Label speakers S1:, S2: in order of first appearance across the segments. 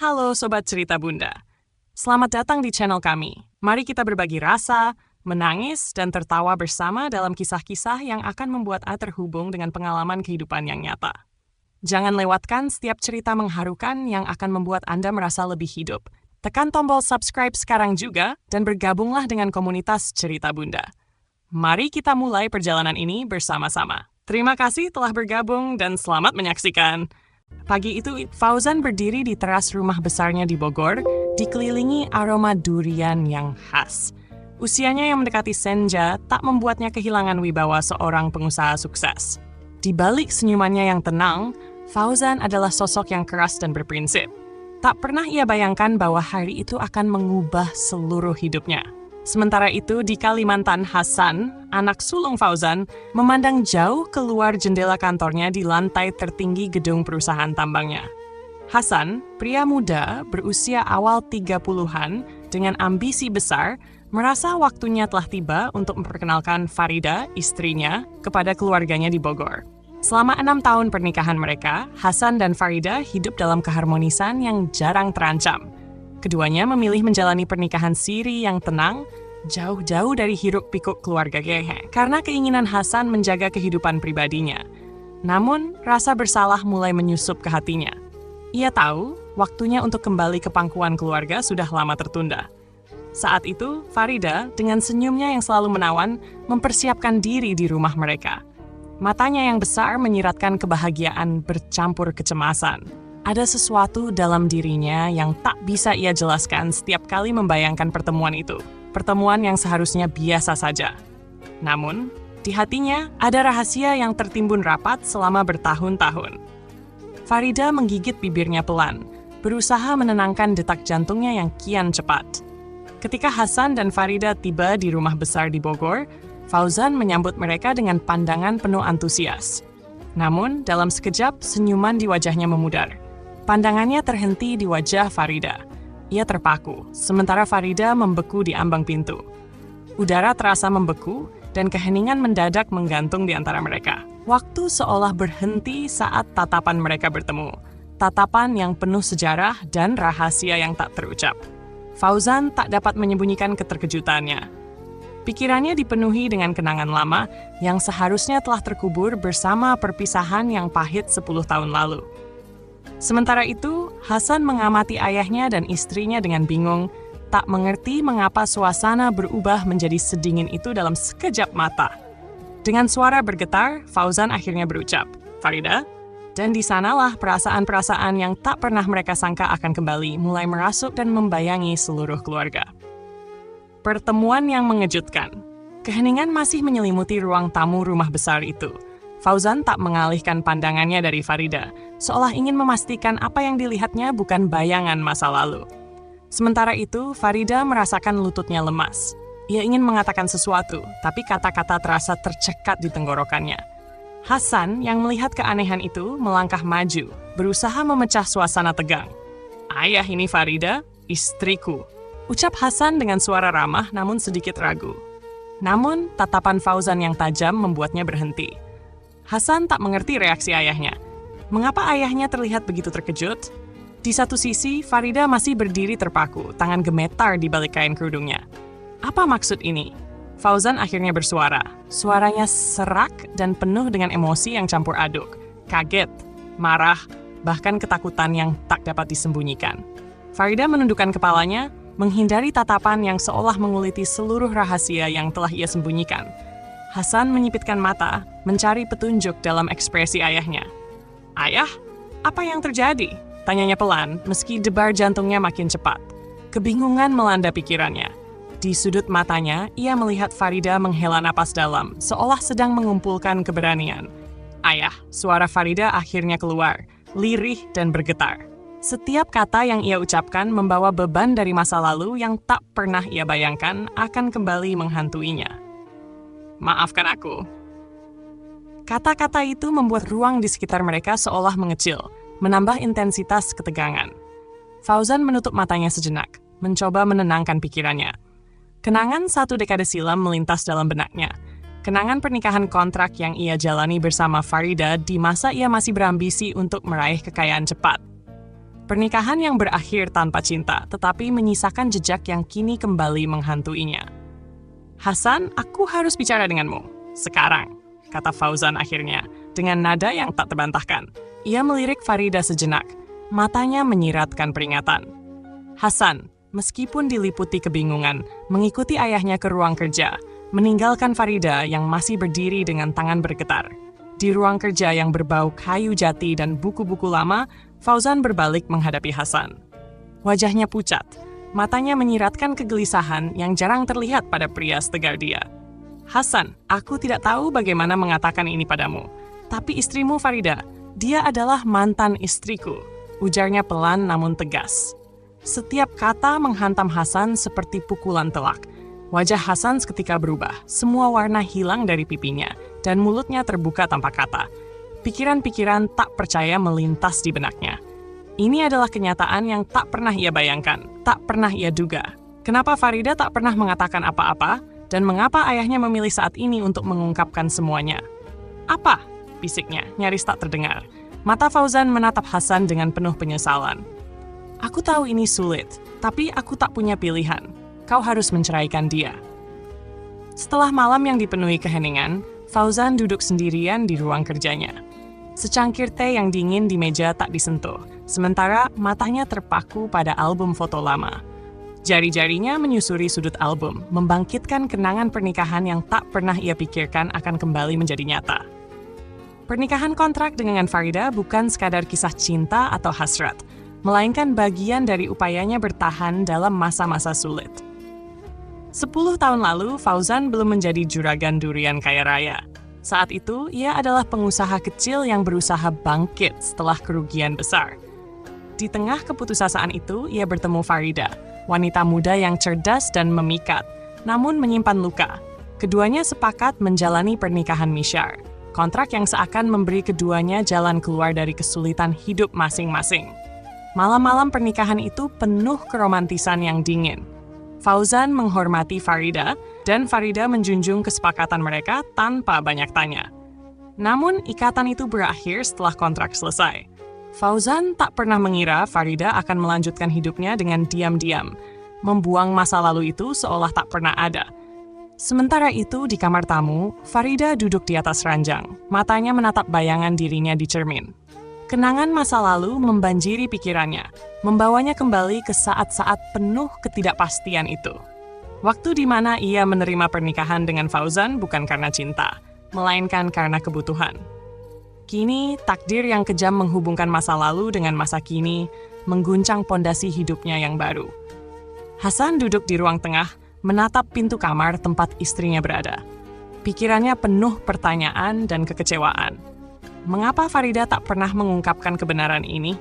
S1: Halo Sobat Cerita Bunda. Selamat datang di channel kami. Mari kita berbagi rasa, menangis, dan tertawa bersama dalam kisah-kisah yang akan membuat Anda terhubung dengan pengalaman kehidupan yang nyata. Jangan lewatkan setiap cerita mengharukan yang akan membuat Anda merasa lebih hidup. Tekan tombol subscribe sekarang juga dan bergabunglah dengan komunitas Cerita Bunda. Mari kita mulai perjalanan ini bersama-sama. Terima kasih telah bergabung dan selamat menyaksikan. Pagi itu, Fauzan berdiri di teras rumah besarnya di Bogor, dikelilingi aroma durian yang khas. Usianya yang mendekati senja tak membuatnya kehilangan wibawa seorang pengusaha sukses. Di balik senyumannya yang tenang, Fauzan adalah sosok yang keras dan berprinsip. Tak pernah ia bayangkan bahwa hari itu akan mengubah seluruh hidupnya. Sementara itu, di Kalimantan, Hasan, anak sulung Fauzan, memandang jauh keluar jendela kantornya di lantai tertinggi gedung perusahaan tambangnya. Hasan, pria muda berusia awal 30-an dengan ambisi besar, merasa waktunya telah tiba untuk memperkenalkan Farida, istrinya, kepada keluarganya di Bogor. Selama 6 tahun pernikahan mereka, Hasan dan Farida hidup dalam keharmonisan yang jarang terancam. Keduanya memilih menjalani pernikahan siri yang tenang, jauh-jauh dari hiruk-pikuk keluarga gehe, karena keinginan Hasan menjaga kehidupan pribadinya. Namun, rasa bersalah mulai menyusup ke hatinya. Ia tahu, waktunya untuk kembali ke pangkuan keluarga sudah lama tertunda. Saat itu, Farida, dengan senyumnya yang selalu menawan, mempersiapkan diri di rumah mereka. Matanya yang besar menyiratkan kebahagiaan bercampur kecemasan. Ada sesuatu dalam dirinya yang tak bisa ia jelaskan setiap kali membayangkan pertemuan itu. Pertemuan yang seharusnya biasa saja. Namun, di hatinya ada rahasia yang tertimbun rapat selama bertahun-tahun. Farida menggigit bibirnya pelan, berusaha menenangkan detak jantungnya yang kian cepat. Ketika Hasan dan Farida tiba di rumah besar di Bogor, Fauzan menyambut mereka dengan pandangan penuh antusias. Namun, dalam sekejap, senyuman di wajahnya memudar. Pandangannya terhenti di wajah Farida. Ia terpaku, sementara Farida membeku di ambang pintu. Udara terasa membeku, dan keheningan mendadak menggantung di antara mereka. Waktu seolah berhenti saat tatapan mereka bertemu. Tatapan yang penuh sejarah dan rahasia yang tak terucap. Fauzan tak dapat menyembunyikan keterkejutannya. Pikirannya dipenuhi dengan kenangan lama yang seharusnya telah terkubur bersama perpisahan yang pahit 10 tahun lalu. Sementara itu, Hasan mengamati ayahnya dan istrinya dengan bingung, tak mengerti mengapa suasana berubah menjadi sedingin itu dalam sekejap mata. Dengan suara bergetar, Fauzan akhirnya berucap, "Farida?" Dan di sanalah perasaan-perasaan yang tak pernah mereka sangka akan kembali mulai merasuk dan membayangi seluruh keluarga. Pertemuan yang mengejutkan. Keheningan masih menyelimuti ruang tamu rumah besar itu. Fauzan tak mengalihkan pandangannya dari Farida, seolah ingin memastikan apa yang dilihatnya bukan bayangan masa lalu. Sementara itu, Farida merasakan lututnya lemas. Ia ingin mengatakan sesuatu, tapi kata-kata terasa tercekat di tenggorokannya. Hasan, yang melihat keanehan itu, melangkah maju, berusaha memecah suasana tegang. "Ayah ini Farida, istriku," ucap Hasan dengan suara ramah namun sedikit ragu. Namun, tatapan Fauzan yang tajam membuatnya berhenti. Hasan tak mengerti reaksi ayahnya. Mengapa ayahnya terlihat begitu terkejut? Di satu sisi, Farida masih berdiri terpaku, tangan gemetar di balik kain kerudungnya. Apa maksud ini? Fauzan akhirnya bersuara. Suaranya serak dan penuh dengan emosi yang campur aduk. Kaget, marah, bahkan ketakutan yang tak dapat disembunyikan. Farida menundukkan kepalanya, menghindari tatapan yang seolah menguliti seluruh rahasia yang telah ia sembunyikan. Hasan menyipitkan mata, mencari petunjuk dalam ekspresi ayahnya. "Ayah, apa yang terjadi?" tanyanya pelan, meski debar jantungnya makin cepat. Kebingungan melanda pikirannya. Di sudut matanya, ia melihat Farida menghela napas dalam, seolah sedang mengumpulkan keberanian. "Ayah," suara Farida akhirnya keluar, lirih dan bergetar. Setiap kata yang ia ucapkan membawa beban dari masa lalu yang tak pernah ia bayangkan akan kembali menghantuinya. "Maafkan aku." Kata-kata itu membuat ruang di sekitar mereka seolah mengecil, menambah intensitas ketegangan. Fauzan menutup matanya sejenak, mencoba menenangkan pikirannya. Kenangan 1 dekade silam melintas dalam benaknya. Kenangan pernikahan kontrak yang ia jalani bersama Farida di masa ia masih berambisi untuk meraih kekayaan cepat. Pernikahan yang berakhir tanpa cinta, tetapi menyisakan jejak yang kini kembali menghantuinya. "Hasan, aku harus bicara denganmu. Sekarang," kata Fauzan akhirnya, dengan nada yang tak terbantahkan. Ia melirik Farida sejenak, matanya menyiratkan peringatan. Hasan, meskipun diliputi kebingungan, mengikuti ayahnya ke ruang kerja, meninggalkan Farida yang masih berdiri dengan tangan bergetar. Di ruang kerja yang berbau kayu jati dan buku-buku lama, Fauzan berbalik menghadapi Hasan. Wajahnya pucat, matanya menyiratkan kegelisahan yang jarang terlihat pada pria setegar dia. "Hasan, aku tidak tahu bagaimana mengatakan ini padamu, tapi istrimu Farida, dia adalah mantan istriku," ujarnya pelan namun tegas. Setiap kata menghantam Hasan seperti pukulan telak. Wajah Hasan seketika berubah, semua warna hilang dari pipinya, dan mulutnya terbuka tanpa kata. Pikiran-pikiran tak percaya melintas di benaknya. Ini adalah kenyataan yang tak pernah ia bayangkan, tak pernah ia duga. Kenapa Farida tak pernah mengatakan apa-apa, dan mengapa ayahnya memilih saat ini untuk mengungkapkan semuanya? "Apa?" bisiknya, nyaris tak terdengar. Mata Fauzan menatap Hasan dengan penuh penyesalan. "Aku tahu ini sulit, tapi aku tak punya pilihan. Kau harus menceraikan dia." Setelah malam yang dipenuhi keheningan, Fauzan duduk sendirian di ruang kerjanya. Secangkir teh yang dingin di meja tak disentuh, sementara matanya terpaku pada album foto lama. Jari-jarinya menyusuri sudut album, membangkitkan kenangan pernikahan yang tak pernah ia pikirkan akan kembali menjadi nyata. Pernikahan kontrak dengan Farida bukan sekadar kisah cinta atau hasrat, melainkan bagian dari upayanya bertahan dalam masa-masa sulit. 10 tahun lalu, Fauzan belum menjadi juragan durian kaya raya. Saat itu, ia adalah pengusaha kecil yang berusaha bangkit setelah kerugian besar. Di tengah keputusasaan itu, ia bertemu Farida, wanita muda yang cerdas dan memikat, namun menyimpan luka. Keduanya sepakat menjalani pernikahan misyar, kontrak yang seakan memberi keduanya jalan keluar dari kesulitan hidup masing-masing. Malam-malam pernikahan itu penuh keromantisan yang dingin. Fauzan menghormati Farida, dan Farida menjunjung kesepakatan mereka tanpa banyak tanya. Namun, ikatan itu berakhir setelah kontrak selesai. Fauzan tak pernah mengira Farida akan melanjutkan hidupnya dengan diam-diam, membuang masa lalu itu seolah tak pernah ada. Sementara itu, di kamar tamu, Farida duduk di atas ranjang, matanya menatap bayangan dirinya di cermin. Kenangan masa lalu membanjiri pikirannya, membawanya kembali ke saat-saat penuh ketidakpastian itu. Waktu di mana ia menerima pernikahan dengan Fauzan bukan karena cinta, melainkan karena kebutuhan. Kini, takdir yang kejam menghubungkan masa lalu dengan masa kini, mengguncang pondasi hidupnya yang baru. Hasan duduk di ruang tengah, menatap pintu kamar tempat istrinya berada. Pikirannya penuh pertanyaan dan kekecewaan. Mengapa Farida tak pernah mengungkapkan kebenaran ini?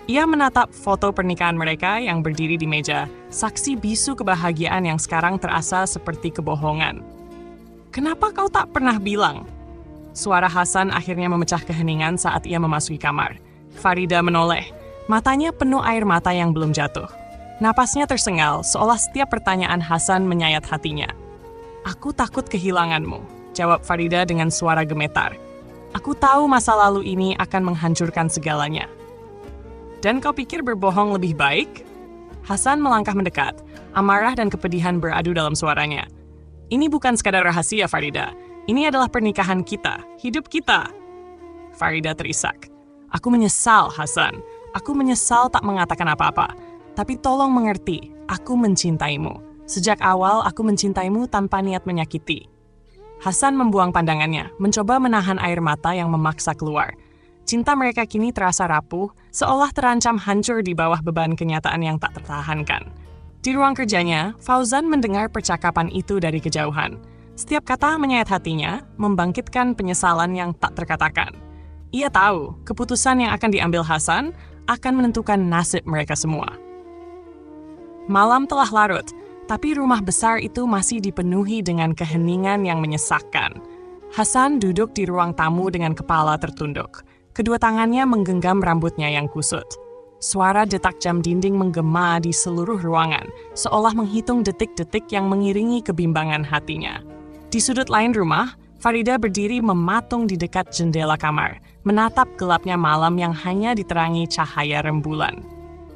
S1: Ia menatap foto pernikahan mereka yang berdiri di meja, saksi bisu kebahagiaan yang sekarang terasa seperti kebohongan. "Kenapa kau tak pernah bilang?" Suara Hasan akhirnya memecah keheningan saat ia memasuki kamar. Farida menoleh, matanya penuh air mata yang belum jatuh. Napasnya tersengal, seolah setiap pertanyaan Hasan menyayat hatinya. "Aku takut kehilanganmu," jawab Farida dengan suara gemetar. "Aku tahu masa lalu ini akan menghancurkan segalanya." "Dan kau pikir berbohong lebih baik?" Hasan melangkah mendekat, amarah dan kepedihan beradu dalam suaranya. "Ini bukan sekadar rahasia, Farida. Ini adalah pernikahan kita, hidup kita." Farida terisak. "Aku menyesal, Hasan. Aku menyesal tak mengatakan apa-apa. Tapi tolong mengerti, aku mencintaimu. Sejak awal aku mencintaimu tanpa niat menyakiti." Hasan membuang pandangannya, mencoba menahan air mata yang memaksa keluar. Cinta mereka kini terasa rapuh, seolah terancam hancur di bawah beban kenyataan yang tak tertahankan. Di ruang kerjanya, Fauzan mendengar percakapan itu dari kejauhan. Setiap kata menyayat hatinya, membangkitkan penyesalan yang tak terkatakan. Ia tahu, keputusan yang akan diambil Hasan akan menentukan nasib mereka semua. Malam telah larut, tapi rumah besar itu masih dipenuhi dengan keheningan yang menyesakkan. Hasan duduk di ruang tamu dengan kepala tertunduk. Kedua tangannya menggenggam rambutnya yang kusut. Suara detak jam dinding menggema di seluruh ruangan, seolah menghitung detik-detik yang mengiringi kebimbangan hatinya. Di sudut lain rumah, Farida berdiri mematung di dekat jendela kamar, menatap gelapnya malam yang hanya diterangi cahaya rembulan.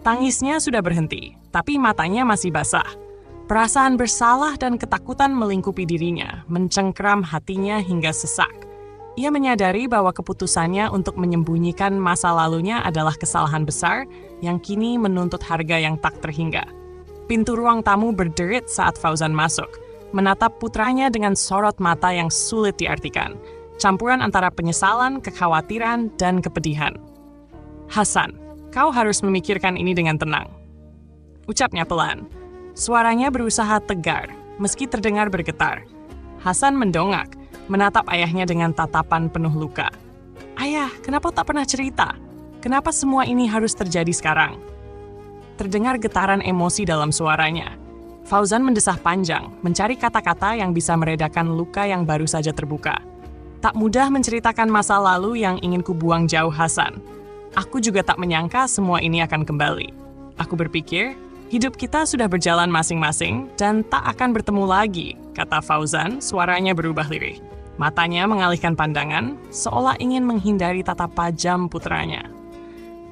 S1: Tangisnya sudah berhenti, tapi matanya masih basah. Perasaan bersalah dan ketakutan melingkupi dirinya, mencengkram hatinya hingga sesak. Ia menyadari bahwa keputusannya untuk menyembunyikan masa lalunya adalah kesalahan besar yang kini menuntut harga yang tak terhingga. Pintu ruang tamu berderit saat Fauzan masuk, menatap putranya dengan sorot mata yang sulit diartikan, campuran antara penyesalan, kekhawatiran, dan kepedihan. "Hasan, kau harus memikirkan ini dengan tenang," ucapnya pelan. Suaranya berusaha tegar, meski terdengar bergetar. Hasan mendongak, menatap ayahnya dengan tatapan penuh luka. "Ayah, kenapa tak pernah cerita? Kenapa semua ini harus terjadi sekarang?" Terdengar getaran emosi dalam suaranya. Fauzan mendesah panjang, mencari kata-kata yang bisa meredakan luka yang baru saja terbuka. "Tak mudah menceritakan masa lalu yang ingin kubuang jauh, Hasan. Aku juga tak menyangka semua ini akan kembali. Aku berpikir, hidup kita sudah berjalan masing-masing dan tak akan bertemu lagi," kata Fauzan, suaranya berubah lirih. Matanya mengalihkan pandangan, seolah ingin menghindari tatap tajam putranya.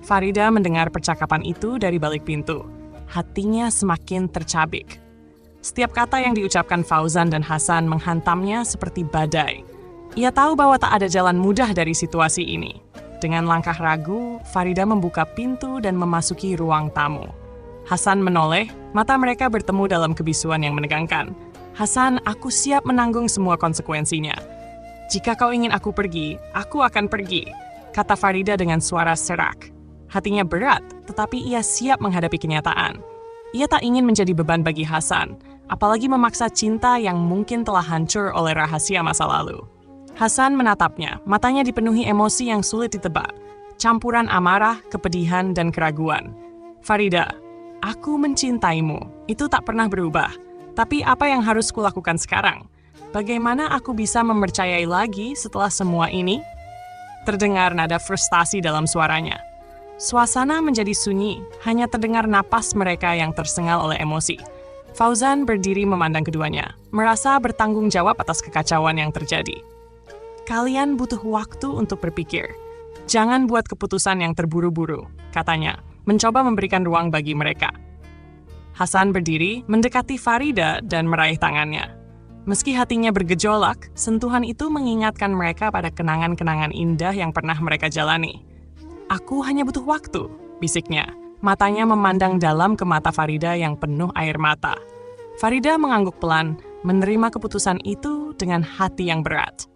S1: Farida mendengar percakapan itu dari balik pintu. Hatinya semakin tercabik. Setiap kata yang diucapkan Fauzan dan Hasan menghantamnya seperti badai. Ia tahu bahwa tak ada jalan mudah dari situasi ini. Dengan langkah ragu, Farida membuka pintu dan memasuki ruang tamu. Hasan menoleh, mata mereka bertemu dalam kebisuan yang menegangkan. "Hasan, aku siap menanggung semua konsekuensinya. Jika kau ingin aku pergi, aku akan pergi," kata Farida dengan suara serak. Hatinya berat, tetapi ia siap menghadapi kenyataan. Ia tak ingin menjadi beban bagi Hasan, apalagi memaksa cinta yang mungkin telah hancur oleh rahasia masa lalu. Hasan menatapnya, matanya dipenuhi emosi yang sulit ditebak, campuran amarah, kepedihan, dan keraguan. "Farida, aku mencintaimu, itu tak pernah berubah. Tapi apa yang harus kulakukan sekarang? Bagaimana aku bisa mempercayai lagi setelah semua ini?" Terdengar nada frustasi dalam suaranya. Suasana menjadi sunyi, hanya terdengar napas mereka yang tersengal oleh emosi. Fauzan berdiri memandang keduanya, merasa bertanggung jawab atas kekacauan yang terjadi. "Kalian butuh waktu untuk berpikir. Jangan buat keputusan yang terburu-buru," katanya, mencoba memberikan ruang bagi mereka. Hasan berdiri, mendekati Farida dan meraih tangannya. Meski hatinya bergejolak, sentuhan itu mengingatkan mereka pada kenangan-kenangan indah yang pernah mereka jalani. "Aku hanya butuh waktu," bisiknya. Matanya memandang dalam ke mata Farida yang penuh air mata. Farida mengangguk pelan, menerima keputusan itu dengan hati yang berat.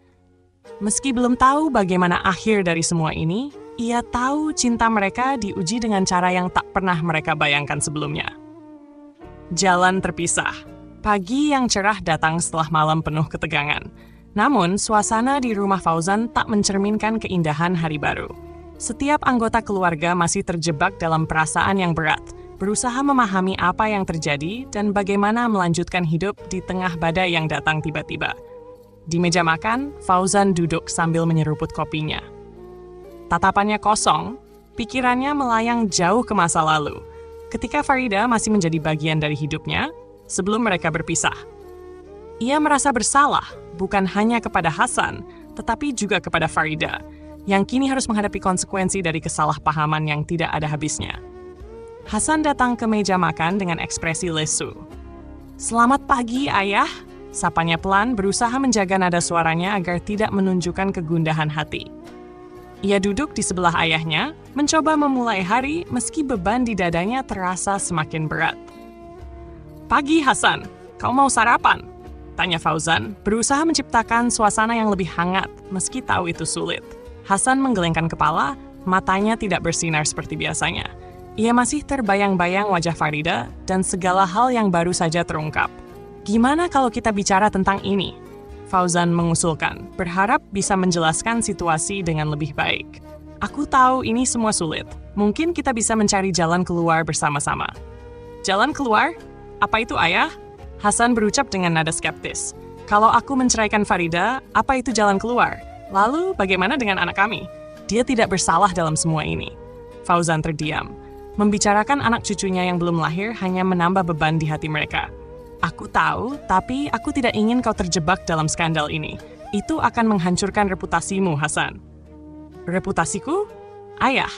S1: Meski belum tahu bagaimana akhir dari semua ini, ia tahu cinta mereka diuji dengan cara yang tak pernah mereka bayangkan sebelumnya. Jalan terpisah. Pagi yang cerah datang setelah malam penuh ketegangan. Namun, suasana di rumah Fauzan tak mencerminkan keindahan hari baru. Setiap anggota keluarga masih terjebak dalam perasaan yang berat, berusaha memahami apa yang terjadi dan bagaimana melanjutkan hidup di tengah badai yang datang tiba-tiba. Di meja makan, Fauzan duduk sambil menyeruput kopinya. Tatapannya kosong, pikirannya melayang jauh ke masa lalu, ketika Farida masih menjadi bagian dari hidupnya sebelum mereka berpisah. Ia merasa bersalah, bukan hanya kepada Hasan, tetapi juga kepada Farida, yang kini harus menghadapi konsekuensi dari kesalahpahaman yang tidak ada habisnya. Hasan datang ke meja makan dengan ekspresi lesu. "Selamat pagi, Ayah," sapanya pelan, berusaha menjaga nada suaranya agar tidak menunjukkan kegundahan hati. Ia duduk di sebelah ayahnya, mencoba memulai hari meski beban di dadanya terasa semakin berat. "Pagi, Hasan. Kau mau sarapan?" tanya Fauzan, berusaha menciptakan suasana yang lebih hangat meski tahu itu sulit. Hasan menggelengkan kepala, matanya tidak bersinar seperti biasanya. Ia masih terbayang-bayang wajah Farida dan segala hal yang baru saja terungkap. "Gimana kalau kita bicara tentang ini?" Fauzan mengusulkan, berharap bisa menjelaskan situasi dengan lebih baik. "Aku tahu ini semua sulit. Mungkin kita bisa mencari jalan keluar bersama-sama." "Jalan keluar? Apa itu, Ayah?" Hasan berucap dengan nada skeptis. "Kalau aku menceraikan Farida, apa itu jalan keluar? Lalu bagaimana dengan anak kami? Dia tidak bersalah dalam semua ini." Fauzan terdiam. Membicarakan anak cucunya yang belum lahir hanya menambah beban di hati mereka. "Aku tahu, tapi aku tidak ingin kau terjebak dalam skandal ini. Itu akan menghancurkan reputasimu, Hasan." "Reputasiku? Ayah,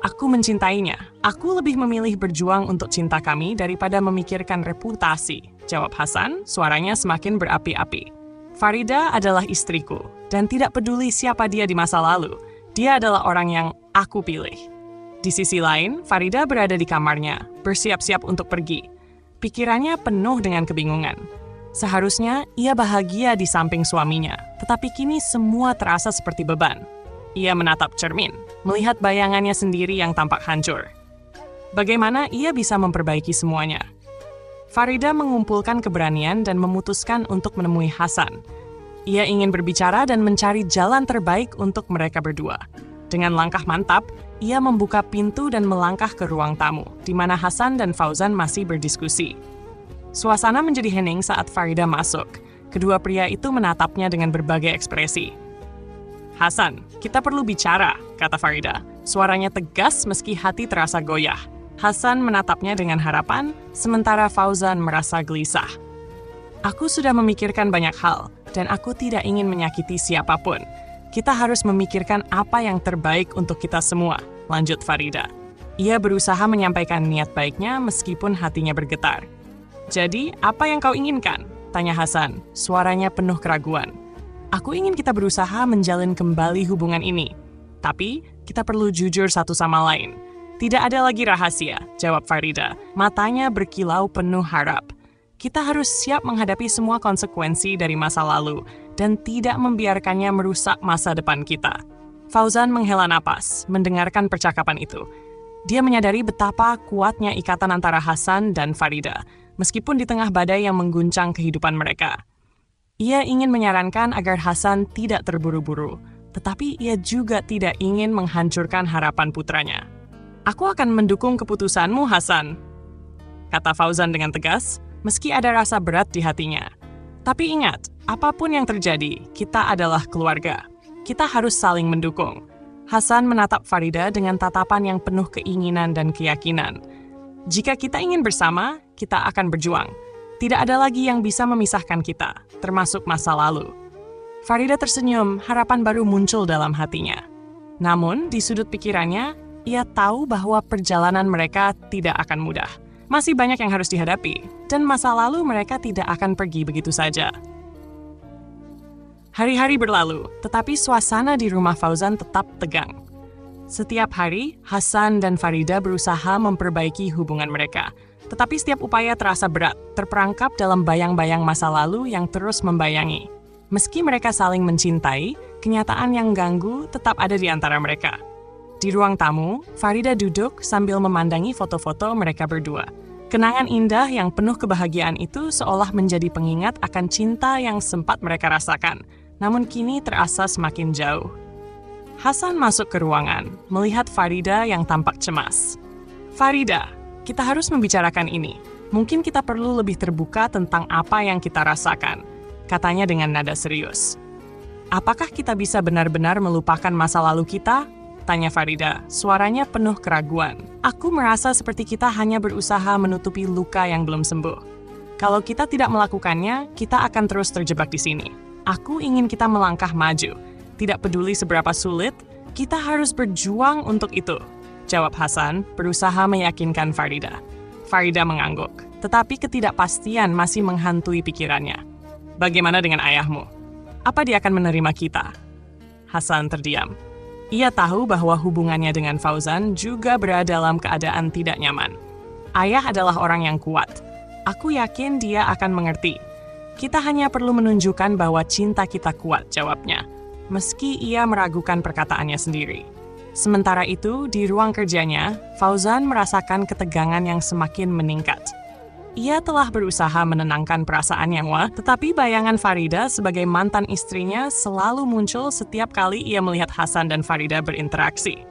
S1: Aku mencintainya. Aku lebih memilih berjuang untuk cinta kami daripada memikirkan reputasi, jawab Hasan, suaranya semakin berapi-api. Farida adalah istriku, dan tidak peduli siapa dia di masa lalu, dia adalah orang yang aku pilih. Di sisi lain, Farida berada di kamarnya, bersiap-siap untuk pergi. Pikirannya penuh dengan kebingungan. Seharusnya ia bahagia di samping suaminya, tetapi kini semua terasa seperti beban. Ia menatap cermin, melihat bayangannya sendiri yang tampak hancur. Bagaimana ia bisa memperbaiki semuanya? Farida mengumpulkan keberanian dan memutuskan untuk menemui Hasan. Ia ingin berbicara dan mencari jalan terbaik untuk mereka berdua. Dengan langkah mantap, ia membuka pintu dan melangkah ke ruang tamu, di mana Hasan dan Fauzan masih berdiskusi. Suasana menjadi hening saat Farida masuk. Kedua pria itu menatapnya dengan berbagai ekspresi. Hasan, kita perlu bicara, kata Farida. Suaranya tegas meski hati terasa goyah. Hasan menatapnya dengan harapan, sementara Fauzan merasa gelisah. Aku sudah memikirkan banyak hal, dan aku tidak ingin menyakiti siapapun. Kita harus memikirkan apa yang terbaik untuk kita semua, lanjut Farida. Ia berusaha menyampaikan niat baiknya meskipun hatinya bergetar. Jadi, apa yang kau inginkan? Tanya Hasan, suaranya penuh keraguan. Aku ingin kita berusaha menjalin kembali hubungan ini. Tapi, kita perlu jujur satu sama lain. Tidak ada lagi rahasia, jawab Farida. Matanya berkilau penuh harap. Kita harus siap menghadapi semua konsekuensi dari masa lalu dan tidak membiarkannya merusak masa depan kita. Fauzan menghela napas, mendengarkan percakapan itu. Dia menyadari betapa kuatnya ikatan antara Hasan dan Farida, meskipun di tengah badai yang mengguncang kehidupan mereka. Ia ingin menyarankan agar Hasan tidak terburu-buru, tetapi ia juga tidak ingin menghancurkan harapan putranya. Aku akan mendukung keputusanmu, Hasan, kata Fauzan dengan tegas, meski ada rasa berat di hatinya. Tapi ingat, apapun yang terjadi, kita adalah keluarga. Kita harus saling mendukung. Hasan menatap Farida dengan tatapan yang penuh keinginan dan keyakinan. Jika kita ingin bersama, kita akan berjuang. Tidak ada lagi yang bisa memisahkan kita, termasuk masa lalu. Farida tersenyum, harapan baru muncul dalam hatinya. Namun, di sudut pikirannya, ia tahu bahwa perjalanan mereka tidak akan mudah. Masih banyak yang harus dihadapi, dan masa lalu mereka tidak akan pergi begitu saja. Hari-hari berlalu, tetapi suasana di rumah Fauzan tetap tegang. Setiap hari, Hasan dan Farida berusaha memperbaiki hubungan mereka. Tetapi setiap upaya terasa berat, terperangkap dalam bayang-bayang masa lalu yang terus membayangi. Meski mereka saling mencintai, kenyataan yang ganggu tetap ada di antara mereka. Di ruang tamu, Farida duduk sambil memandangi foto-foto mereka berdua. Kenangan indah yang penuh kebahagiaan itu seolah menjadi pengingat akan cinta yang sempat mereka rasakan, namun kini terasa semakin jauh. Hasan masuk ke ruangan, melihat Farida yang tampak cemas. Farida, kita harus membicarakan ini. Mungkin kita perlu lebih terbuka tentang apa yang kita rasakan, katanya dengan nada serius. Apakah kita bisa benar-benar melupakan masa lalu kita? Tanya Farida, suaranya penuh keraguan. Aku merasa seperti kita hanya berusaha menutupi luka yang belum sembuh. Kalau kita tidak melakukannya, kita akan terus terjebak di sini. Aku ingin kita melangkah maju. Tidak peduli seberapa sulit, kita harus berjuang untuk itu, jawab Hasan, berusaha meyakinkan Farida. Farida mengangguk, tetapi ketidakpastian masih menghantui pikirannya. Bagaimana dengan ayahmu? Apa dia akan menerima kita? Hasan terdiam. Ia tahu bahwa hubungannya dengan Fauzan juga berada dalam keadaan tidak nyaman. Ayah adalah orang yang kuat. Aku yakin dia akan mengerti. Kita hanya perlu menunjukkan bahwa cinta kita kuat, jawabnya. Meski ia meragukan perkataannya sendiri. Sementara itu, di ruang kerjanya, Fauzan merasakan ketegangan yang semakin meningkat. Ia telah berusaha menenangkan perasaannya, tetapi bayangan Farida sebagai mantan istrinya selalu muncul setiap kali ia melihat Hasan dan Farida berinteraksi.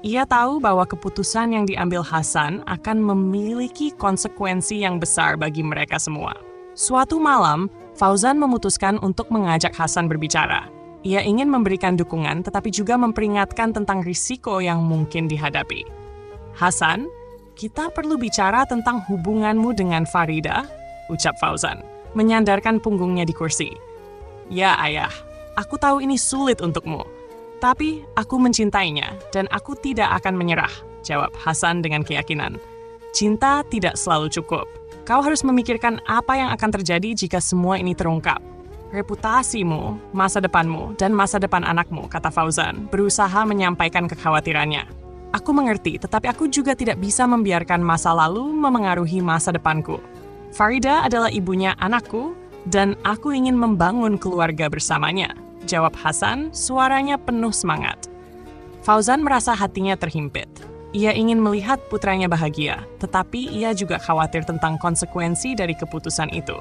S1: Ia tahu bahwa keputusan yang diambil Hasan akan memiliki konsekuensi yang besar bagi mereka semua. Suatu malam, Fauzan memutuskan untuk mengajak Hasan berbicara. Ia ingin memberikan dukungan, tetapi juga memperingatkan tentang risiko yang mungkin dihadapi. Hasan, kita perlu bicara tentang hubunganmu dengan Farida, ucap Fauzan, menyandarkan punggungnya di kursi. Ya ayah, aku tahu ini sulit untukmu, tapi aku mencintainya dan aku tidak akan menyerah, jawab Hasan dengan keyakinan. Cinta tidak selalu cukup. Kau harus memikirkan apa yang akan terjadi jika semua ini terungkap. Reputasimu, masa depanmu, dan masa depan anakmu, kata Fauzan, berusaha menyampaikan kekhawatirannya. Aku mengerti, tetapi aku juga tidak bisa membiarkan masa lalu memengaruhi masa depanku. Farida adalah ibunya anakku, dan aku ingin membangun keluarga bersamanya, jawab Hasan, suaranya penuh semangat. Fauzan merasa hatinya terhimpit. Ia ingin melihat putranya bahagia, tetapi ia juga khawatir tentang konsekuensi dari keputusan itu.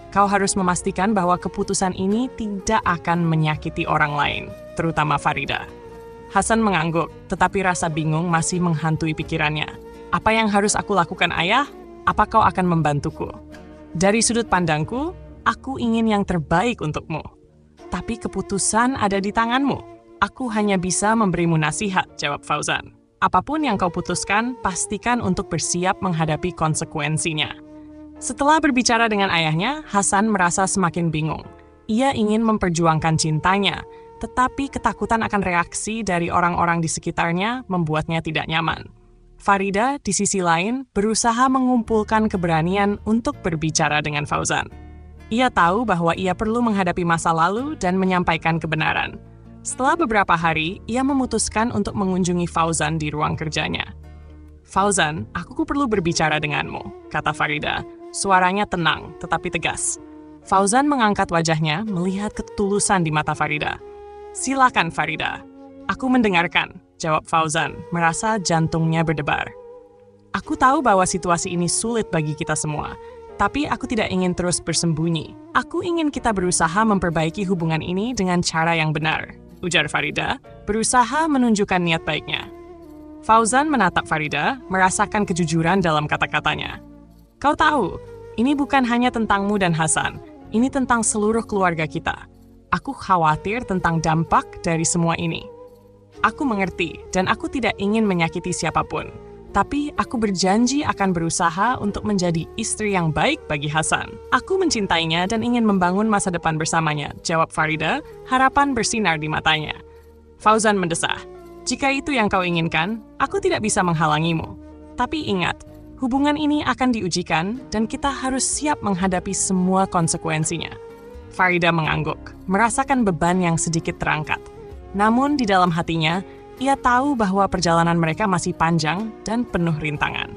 S1: Kau harus memastikan bahwa keputusan ini tidak akan menyakiti orang lain, terutama Farida. Hasan mengangguk, tetapi rasa bingung masih menghantui pikirannya. Apa yang harus aku lakukan, ayah? Apa kau akan membantuku? Dari sudut pandangku, aku ingin yang terbaik untukmu. Tapi keputusan ada di tanganmu. Aku hanya bisa memberimu nasihat, jawab Fauzan. Apapun yang kau putuskan, pastikan untuk bersiap menghadapi konsekuensinya. Setelah berbicara dengan ayahnya, Hasan merasa semakin bingung. Ia ingin memperjuangkan cintanya, tetapi ketakutan akan reaksi dari orang-orang di sekitarnya membuatnya tidak nyaman. Farida, di sisi lain, berusaha mengumpulkan keberanian untuk berbicara dengan Fauzan. Ia tahu bahwa ia perlu menghadapi masa lalu dan menyampaikan kebenaran. Setelah beberapa hari, ia memutuskan untuk mengunjungi Fauzan di ruang kerjanya. Fauzan, aku perlu berbicara denganmu, kata Farida. Suaranya tenang, tetapi tegas. Fauzan mengangkat wajahnya, melihat ketulusan di mata Farida. Silakan, Farida. Aku mendengarkan, jawab Fauzan, merasa jantungnya berdebar. Aku tahu bahwa situasi ini sulit bagi kita semua, tapi aku tidak ingin terus bersembunyi. Aku ingin kita berusaha memperbaiki hubungan ini dengan cara yang benar, ujar Farida, berusaha menunjukkan niat baiknya. Fauzan menatap Farida, merasakan kejujuran dalam kata-katanya. Kau tahu, ini bukan hanya tentangmu dan Hasan, ini tentang seluruh keluarga kita. Aku khawatir tentang dampak dari semua ini. Aku mengerti, dan aku tidak ingin menyakiti siapapun. Tapi aku berjanji akan berusaha untuk menjadi istri yang baik bagi Hasan. Aku mencintainya dan ingin membangun masa depan bersamanya, jawab Farida, harapan bersinar di matanya. Fauzan mendesah, jika itu yang kau inginkan, aku tidak bisa menghalangimu. Tapi ingat, hubungan ini akan diujikan dan kita harus siap menghadapi semua konsekuensinya. Farida mengangguk, merasakan beban yang sedikit terangkat. Namun di dalam hatinya, ia tahu bahwa perjalanan mereka masih panjang dan penuh rintangan.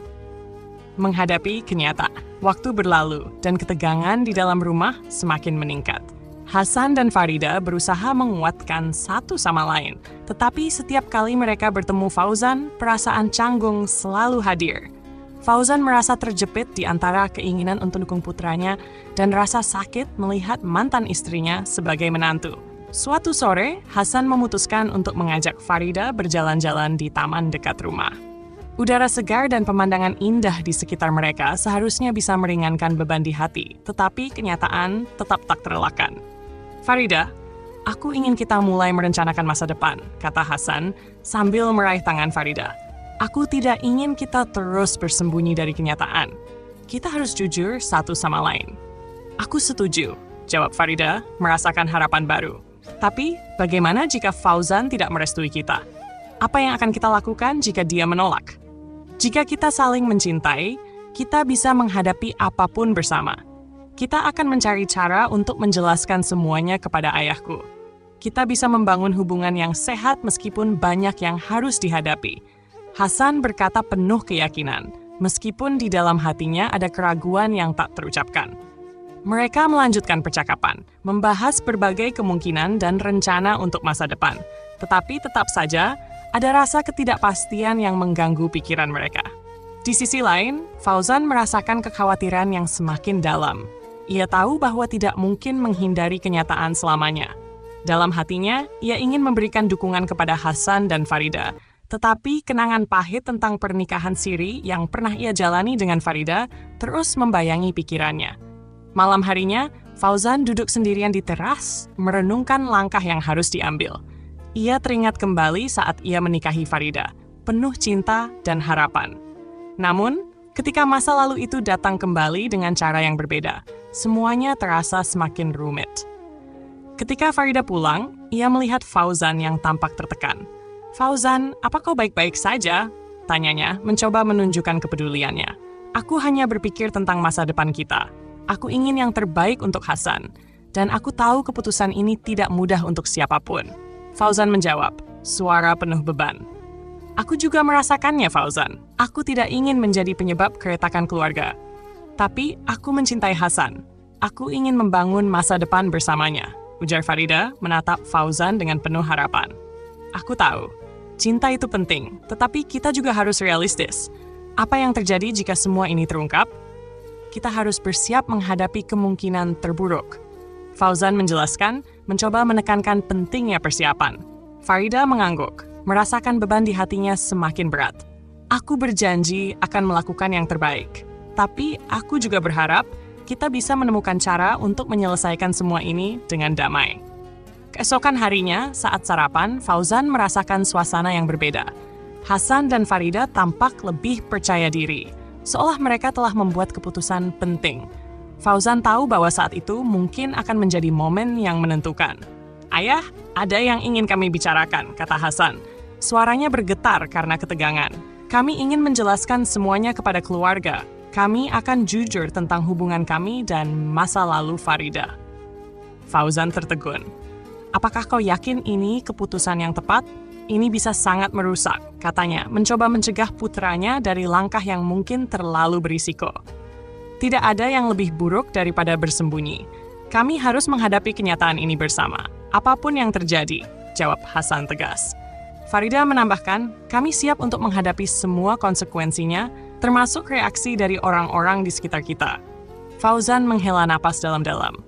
S1: Menghadapi kenyataan, waktu berlalu dan ketegangan di dalam rumah semakin meningkat. Hasan dan Farida berusaha menguatkan satu sama lain, tetapi setiap kali mereka bertemu Fauzan, perasaan canggung selalu hadir. Fauzan merasa terjepit di antara keinginan untuk dukung putranya dan rasa sakit melihat mantan istrinya sebagai menantu. Suatu sore, Hasan memutuskan untuk mengajak Farida berjalan-jalan di taman dekat rumah. Udara segar dan pemandangan indah di sekitar mereka seharusnya bisa meringankan beban di hati, tetapi kenyataan tetap tak terelakkan. Farida, aku ingin kita mulai merencanakan masa depan, kata Hasan sambil meraih tangan Farida. Aku tidak ingin kita terus bersembunyi dari kenyataan. Kita harus jujur satu sama lain. Aku setuju, jawab Farida, merasakan harapan baru. Tapi, bagaimana jika Fauzan tidak merestui kita? Apa yang akan kita lakukan jika dia menolak? Jika kita saling mencintai, kita bisa menghadapi apapun bersama. Kita akan mencari cara untuk menjelaskan semuanya kepada ayahku. Kita bisa membangun hubungan yang sehat meskipun banyak yang harus dihadapi. Hasan berkata penuh keyakinan, meskipun di dalam hatinya ada keraguan yang tak terucapkan. Mereka melanjutkan percakapan, membahas berbagai kemungkinan dan rencana untuk masa depan. Tetapi tetap saja, ada rasa ketidakpastian yang mengganggu pikiran mereka. Di sisi lain, Fauzan merasakan kekhawatiran yang semakin dalam. Ia tahu bahwa tidak mungkin menghindari kenyataan selamanya. Dalam hatinya, ia ingin memberikan dukungan kepada Hasan dan Farida. Tetapi kenangan pahit tentang pernikahan siri yang pernah ia jalani dengan Farida terus membayangi pikirannya. Malam harinya, Fauzan duduk sendirian di teras, merenungkan langkah yang harus diambil. Ia teringat kembali saat ia menikahi Farida, penuh cinta dan harapan. Namun, ketika masa lalu itu datang kembali dengan cara yang berbeda, semuanya terasa semakin rumit. Ketika Farida pulang, ia melihat Fauzan yang tampak tertekan. Fauzan, apa kau baik-baik saja? tanyanya, mencoba menunjukkan kepeduliannya. Aku hanya berpikir tentang masa depan kita. Aku ingin yang terbaik untuk Hasan. Dan aku tahu keputusan ini tidak mudah untuk siapapun. Fauzan menjawab, suara penuh beban. Aku juga merasakannya, Fauzan. Aku tidak ingin menjadi penyebab keretakan keluarga. Tapi aku mencintai Hasan. Aku ingin membangun masa depan bersamanya. Ujar Farida menatap Fauzan dengan penuh harapan. Aku tahu, cinta itu penting, tetapi kita juga harus realistis. Apa yang terjadi jika semua ini terungkap? Kita harus bersiap menghadapi kemungkinan terburuk. Fauzan menjelaskan, mencoba menekankan pentingnya persiapan. Farida mengangguk, merasakan beban di hatinya semakin berat. Aku berjanji akan melakukan yang terbaik. Tapi aku juga berharap kita bisa menemukan cara untuk menyelesaikan semua ini dengan damai. Keesokan harinya, saat sarapan, Fauzan merasakan suasana yang berbeda. Hasan dan Farida tampak lebih percaya diri, seolah mereka telah membuat keputusan penting. Fauzan tahu bahwa saat itu mungkin akan menjadi momen yang menentukan. Ayah, ada yang ingin kami bicarakan, kata Hasan. Suaranya bergetar karena ketegangan. Kami ingin menjelaskan semuanya kepada keluarga. Kami akan jujur tentang hubungan kami dan masa lalu Farida. Fauzan tertegun. Apakah kau yakin ini keputusan yang tepat? Ini bisa sangat merusak, katanya, mencoba mencegah putranya dari langkah yang mungkin terlalu berisiko. Tidak ada yang lebih buruk daripada bersembunyi. Kami harus menghadapi kenyataan ini bersama. Apapun yang terjadi, jawab Hasan tegas. Farida menambahkan, kami siap untuk menghadapi semua konsekuensinya, termasuk reaksi dari orang-orang di sekitar kita. Fauzan menghela napas dalam-dalam.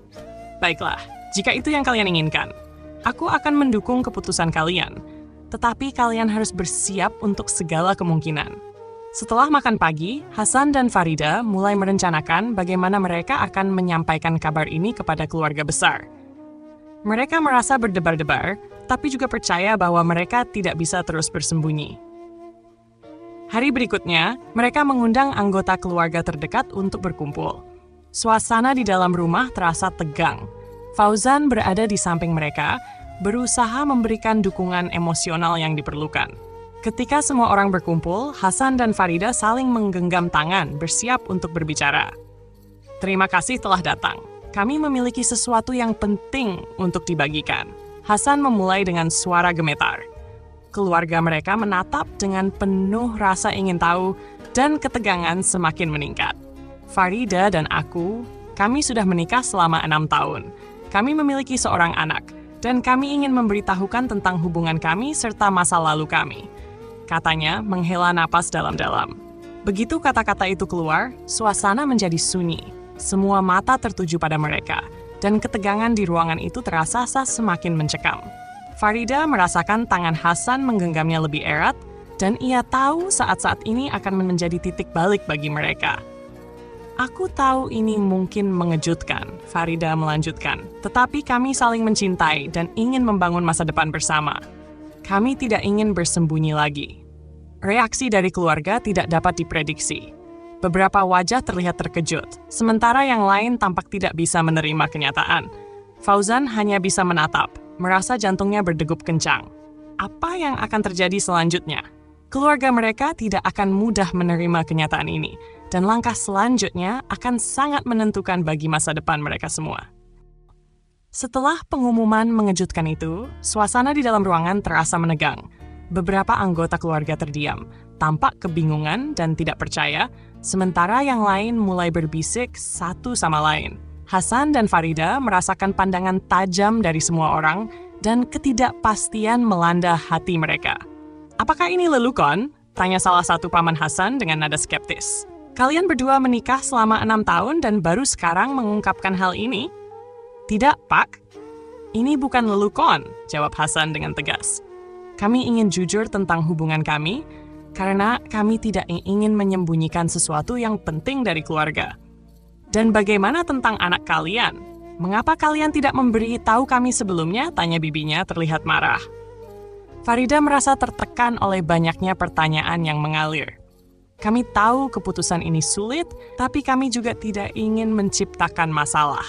S1: Baiklah, jika itu yang kalian inginkan, aku akan mendukung keputusan kalian. Tetapi kalian harus bersiap untuk segala kemungkinan. Setelah makan pagi, Hasan dan Farida mulai merencanakan bagaimana mereka akan menyampaikan kabar ini kepada keluarga besar. Mereka merasa berdebar-debar, tapi juga percaya bahwa mereka tidak bisa terus bersembunyi. Hari berikutnya, mereka mengundang anggota keluarga terdekat untuk berkumpul. Suasana di dalam rumah terasa tegang. Fauzan berada di samping mereka, berusaha memberikan dukungan emosional yang diperlukan. Ketika semua orang berkumpul, Hasan dan Farida saling menggenggam tangan, bersiap untuk berbicara. Terima kasih telah datang. Kami memiliki sesuatu yang penting untuk dibagikan. Hasan memulai dengan suara gemetar. Keluarga mereka menatap dengan penuh rasa ingin tahu dan ketegangan semakin meningkat. Farida dan aku, kami sudah menikah selama 6 tahun. Kami memiliki seorang anak, dan kami ingin memberitahukan tentang hubungan kami serta masa lalu kami. Katanya menghela napas dalam-dalam. Begitu kata-kata itu keluar, suasana menjadi sunyi. Semua mata tertuju pada mereka, dan ketegangan di ruangan itu terasa semakin mencekam. Farida merasakan tangan Hasan menggenggamnya lebih erat, dan ia tahu saat-saat ini akan menjadi titik balik bagi mereka. Aku tahu ini mungkin mengejutkan, Farida melanjutkan, tetapi kami saling mencintai dan ingin membangun masa depan bersama. Kami tidak ingin bersembunyi lagi. Reaksi dari keluarga tidak dapat diprediksi. Beberapa wajah terlihat terkejut, sementara yang lain tampak tidak bisa menerima kenyataan. Fauzan hanya bisa menatap, merasa jantungnya berdegup kencang. Apa yang akan terjadi selanjutnya? Keluarga mereka tidak akan mudah menerima kenyataan ini, dan langkah selanjutnya akan sangat menentukan bagi masa depan mereka semua. Setelah pengumuman mengejutkan itu, suasana di dalam ruangan terasa menegang. Beberapa anggota keluarga terdiam, tampak kebingungan dan tidak percaya, sementara yang lain mulai berbisik satu sama lain. Hasan dan Farida merasakan pandangan tajam dari semua orang, dan ketidakpastian melanda hati mereka. Apakah ini lelukon? Tanya salah satu paman Hasan dengan nada skeptis. Kalian berdua menikah selama 6 tahun dan baru sekarang mengungkapkan hal ini? Tidak, Pak. Ini bukan lelukon, jawab Hasan dengan tegas. Kami ingin jujur tentang hubungan kami, karena kami tidak ingin menyembunyikan sesuatu yang penting dari keluarga. Dan bagaimana tentang anak kalian? Mengapa kalian tidak memberi tahu kami sebelumnya? Tanya bibinya terlihat marah. Farida merasa tertekan oleh banyaknya pertanyaan yang mengalir. Kami tahu keputusan ini sulit, tapi kami juga tidak ingin menciptakan masalah.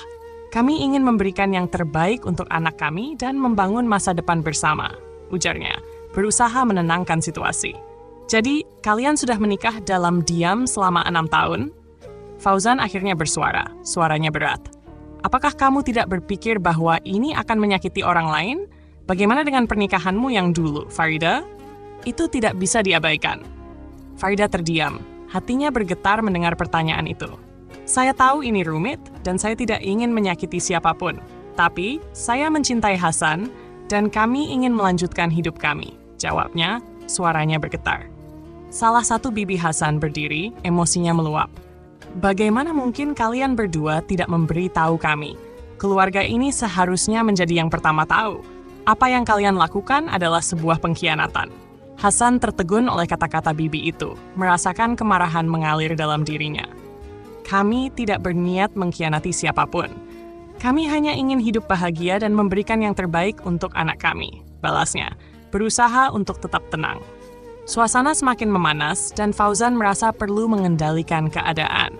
S1: Kami ingin memberikan yang terbaik untuk anak kami dan membangun masa depan bersama, ujarnya, berusaha menenangkan situasi. Jadi, kalian sudah menikah dalam diam selama 6 tahun? Fauzan akhirnya bersuara, suaranya berat. Apakah kamu tidak berpikir bahwa ini akan menyakiti orang lain? Bagaimana dengan pernikahanmu yang dulu, Farida? Itu tidak bisa diabaikan. Farida terdiam, hatinya bergetar mendengar pertanyaan itu. Saya tahu ini rumit dan saya tidak ingin menyakiti siapapun. Tapi, saya mencintai Hasan dan kami ingin melanjutkan hidup kami. Jawabnya, suaranya bergetar. Salah satu bibi Hasan berdiri, emosinya meluap. Bagaimana mungkin kalian berdua tidak memberi tahu kami? Keluarga ini seharusnya menjadi yang pertama tahu. Apa yang kalian lakukan adalah sebuah pengkhianatan. Hasan tertegun oleh kata-kata bibi itu, merasakan kemarahan mengalir dalam dirinya. Kami tidak berniat mengkhianati siapapun. Kami hanya ingin hidup bahagia dan memberikan yang terbaik untuk anak kami, balasnya, berusaha untuk tetap tenang. Suasana semakin memanas dan Fauzan merasa perlu mengendalikan keadaan.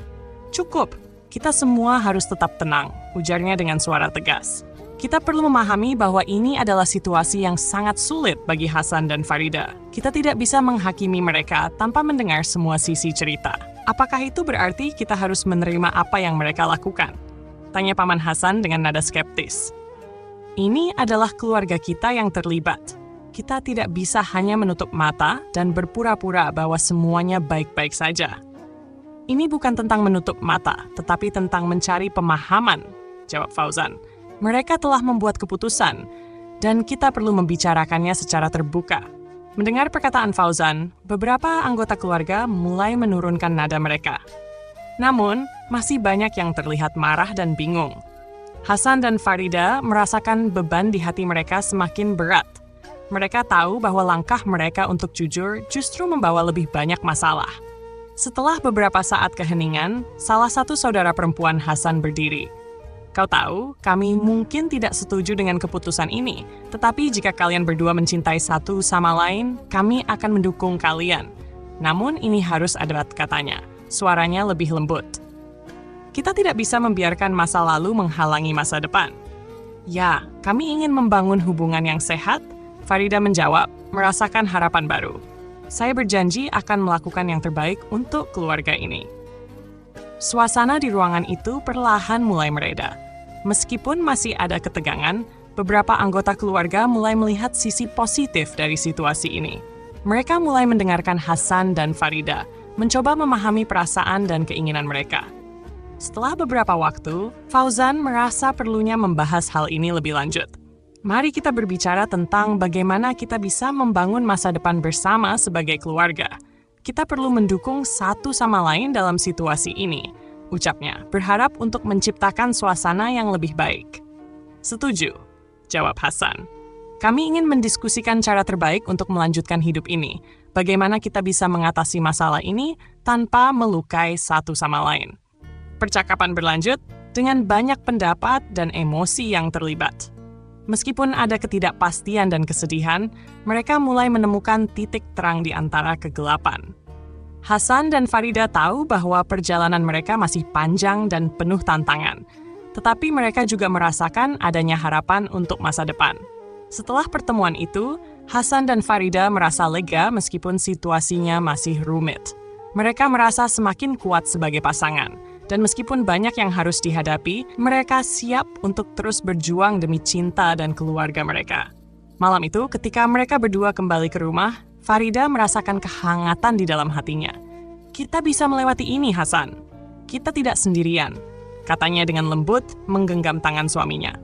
S1: Cukup, kita semua harus tetap tenang, ujarnya dengan suara tegas. Kita perlu memahami bahwa ini adalah situasi yang sangat sulit bagi Hasan dan Farida. Kita tidak bisa menghakimi mereka tanpa mendengar semua sisi cerita. Apakah itu berarti kita harus menerima apa yang mereka lakukan? Tanya Paman Hasan dengan nada skeptis. Ini adalah keluarga kita yang terlibat. Kita tidak bisa hanya menutup mata dan berpura-pura bahwa semuanya baik-baik saja. Ini bukan tentang menutup mata, tetapi tentang mencari pemahaman, jawab Fauzan. Mereka telah membuat keputusan, dan kita perlu membicarakannya secara terbuka. Mendengar perkataan Fauzan, beberapa anggota keluarga mulai menurunkan nada mereka. Namun, masih banyak yang terlihat marah dan bingung. Hasan dan Farida merasakan beban di hati mereka semakin berat. Mereka tahu bahwa langkah mereka untuk jujur justru membawa lebih banyak masalah. Setelah beberapa saat keheningan, salah satu saudara perempuan Hasan berdiri. Kau tahu, kami mungkin tidak setuju dengan keputusan ini, tetapi jika kalian berdua mencintai satu sama lain, kami akan mendukung kalian. Namun ini harus ada katanya, suaranya lebih lembut. Kita tidak bisa membiarkan masa lalu menghalangi masa depan. Ya, kami ingin membangun hubungan yang sehat, Farida menjawab, merasakan harapan baru. Saya berjanji akan melakukan yang terbaik untuk keluarga ini. Suasana di ruangan itu perlahan mulai mereda. Meskipun masih ada ketegangan, beberapa anggota keluarga mulai melihat sisi positif dari situasi ini. Mereka mulai mendengarkan Hasan dan Farida, mencoba memahami perasaan dan keinginan mereka. Setelah beberapa waktu, Fauzan merasa perlunya membahas hal ini lebih lanjut. Mari kita berbicara tentang bagaimana kita bisa membangun masa depan bersama sebagai keluarga. Kita perlu mendukung satu sama lain dalam situasi ini, ucapnya, berharap untuk menciptakan suasana yang lebih baik. Setuju, jawab Hasan. Kami ingin mendiskusikan cara terbaik untuk melanjutkan hidup ini. Bagaimana kita bisa mengatasi masalah ini tanpa melukai satu sama lain. Percakapan berlanjut dengan banyak pendapat dan emosi yang terlibat. Meskipun ada ketidakpastian dan kesedihan, mereka mulai menemukan titik terang di antara kegelapan. Hasan dan Farida tahu bahwa perjalanan mereka masih panjang dan penuh tantangan, tetapi mereka juga merasakan adanya harapan untuk masa depan. Setelah pertemuan itu, Hasan dan Farida merasa lega meskipun situasinya masih rumit. Mereka merasa semakin kuat sebagai pasangan. Dan meskipun banyak yang harus dihadapi, mereka siap untuk terus berjuang demi cinta dan keluarga mereka. Malam itu, ketika mereka berdua kembali ke rumah, Farida merasakan kehangatan di dalam hatinya. Kita bisa melewati ini, Hasan. Kita tidak sendirian, katanya dengan lembut menggenggam tangan suaminya.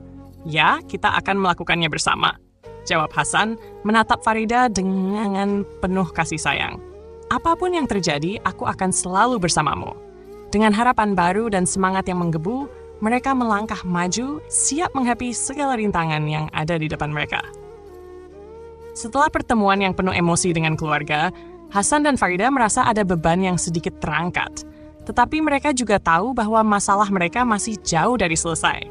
S1: Ya, kita akan melakukannya bersama, jawab Hasan, menatap Farida dengan penuh kasih sayang. Apapun yang terjadi, aku akan selalu bersamamu. Dengan harapan baru dan semangat yang menggebu, mereka melangkah maju, siap menghadapi segala rintangan yang ada di depan mereka. Setelah pertemuan yang penuh emosi dengan keluarga, Hasan dan Farida merasa ada beban yang sedikit terangkat. Tetapi mereka juga tahu bahwa masalah mereka masih jauh dari selesai.